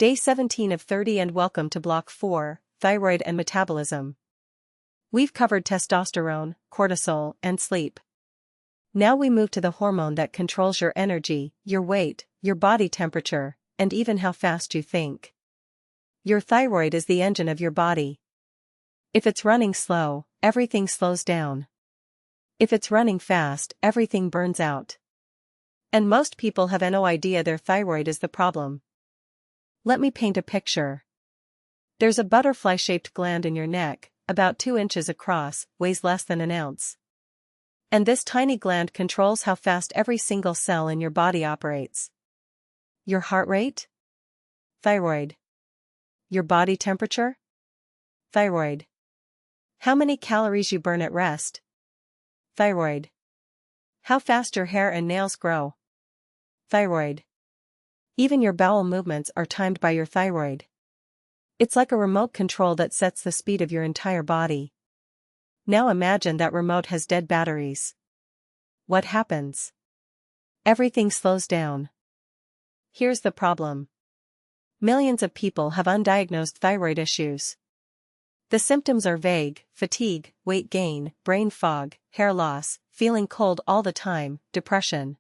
Day 17 of 30 and welcome to Block 4, Thyroid and Metabolism. We've covered testosterone, cortisol, and sleep. Now we move to the hormone that controls your energy, your weight, your body temperature, and even how fast you think. Your thyroid is the engine of your body. If it's running slow, everything slows down. If it's running fast, everything burns out. And most people have no idea their thyroid is the problem. Let me paint a picture. There's a butterfly-shaped gland in your neck, about 2 inches across, weighs less than an ounce. And this tiny gland controls how fast every single cell in your body operates. Your heart rate? Thyroid. Your body temperature? Thyroid. How many calories you burn at rest? Thyroid. How fast your hair and nails grow? Thyroid. Even your bowel movements are timed by your thyroid. It's like a remote control that sets the speed of your entire body. Now imagine that remote has dead batteries. What happens? Everything slows down. Here's the problem. Millions of people have undiagnosed thyroid issues. The symptoms are vague: fatigue, weight gain, brain fog, hair loss, feeling cold all the time, depression.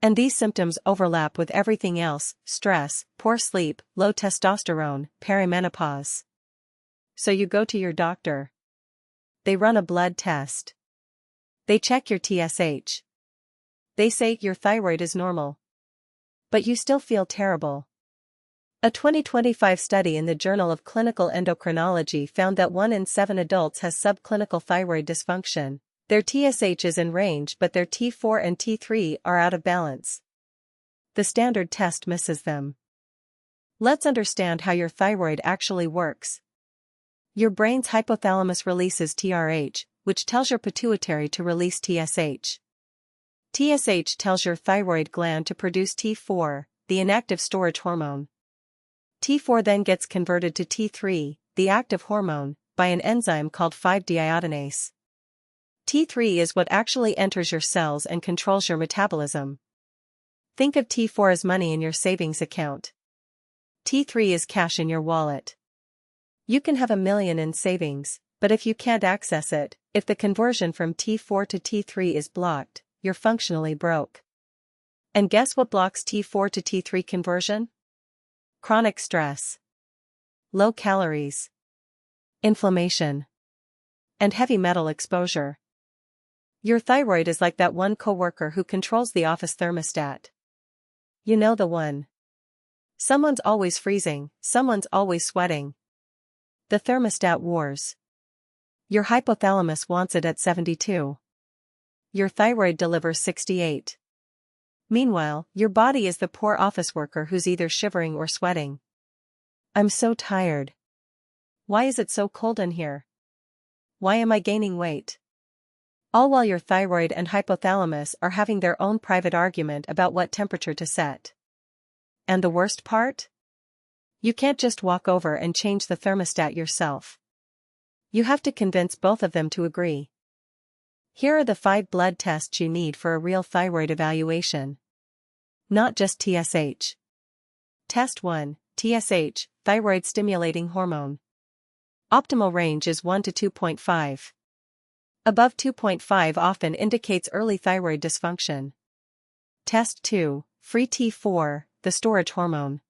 And these symptoms overlap with everything else: stress, poor sleep, low testosterone, perimenopause. So you go to your doctor. They run a blood test. They check your TSH. They say your thyroid is normal. But you still feel terrible. A 2025 study in the Journal of Clinical Endocrinology found that 1 in 7 adults has subclinical thyroid dysfunction. Their TSH is in range but their T4 and T3 are out of balance. The standard test misses them. Let's understand how your thyroid actually works. Your brain's hypothalamus releases TRH, which tells your pituitary to release TSH. TSH tells your thyroid gland to produce T4, the inactive storage hormone. T4 then gets converted to T3, the active hormone, by an enzyme called 5-deiodinase. T3 is what actually enters your cells and controls your metabolism. Think of T4 as money in your savings account. T3 is cash in your wallet. You can have $1 million in savings, but if you can't access it, if the conversion from T4 to T3 is blocked, you're functionally broke. And guess what blocks T4 to T3 conversion? Chronic stress, low calories, inflammation, and heavy metal exposure. Your thyroid is like that one coworker who controls the office thermostat. You know the one. Someone's always freezing, someone's always sweating. The thermostat wars. Your hypothalamus wants it at 72. Your thyroid delivers 68. Meanwhile, your body is the poor office worker who's either shivering or sweating. I'm so tired. Why is it so cold in here? Why am I gaining weight? All while your thyroid and hypothalamus are having their own private argument about what temperature to set. And the worst part? You can't just walk over and change the thermostat yourself. You have to convince both of them to agree. Here are the 5 blood tests you need for a real thyroid evaluation. Not just TSH. Test 1, TSH, thyroid stimulating hormone. Optimal range is 1 to 2.5. Above 2.5 often indicates early thyroid dysfunction. Test 2, free T4, the storage hormone.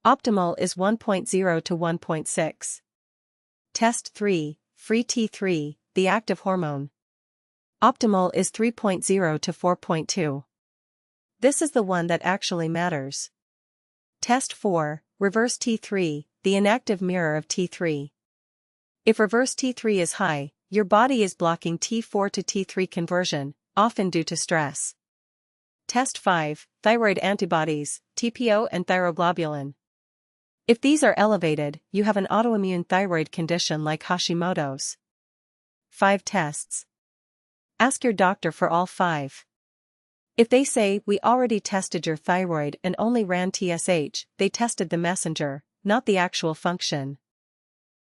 Optimal is 1.0 to 1.6. Test 3, free T3, the active hormone. Optimal is 3.0 to 4.2. This is the one that actually matters. Test 4, reverse T3, the inactive mirror of T3. If reverse T3 is high, your body is blocking T4 to T3 conversion, often due to stress. Test 5, thyroid antibodies, TPO and thyroglobulin. If these are elevated, you have an autoimmune thyroid condition like Hashimoto's. 5 tests. Ask your doctor for all 5. If they say, "We already tested your thyroid and only ran TSH," they tested the messenger, not the actual function.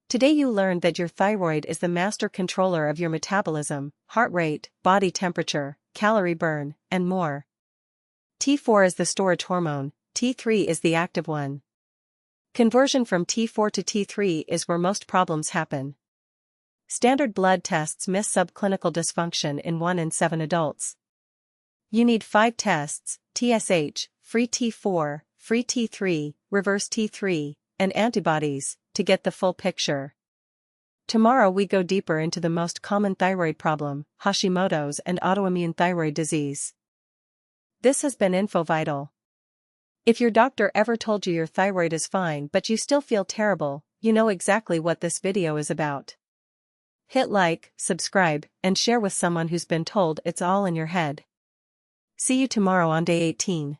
Today you learned that your thyroid is the master controller of your metabolism, heart rate, body temperature, calorie burn, and more. T4 is the storage hormone, T3 is the active one. Conversion from T4 to T3 is where most problems happen. Standard blood tests miss subclinical dysfunction in 1 in 7 adults. You need 5 tests: TSH, free T4, free T3, reverse T3, and antibodies, to get the full picture. Tomorrow we go deeper into the most common thyroid problem, Hashimoto's and autoimmune thyroid disease. This has been InfoVital. If your doctor ever told you your thyroid is fine but you still feel terrible, you know exactly what this video is about. Hit like, subscribe, and share with someone who's been told it's all in your head. See you tomorrow on day 18.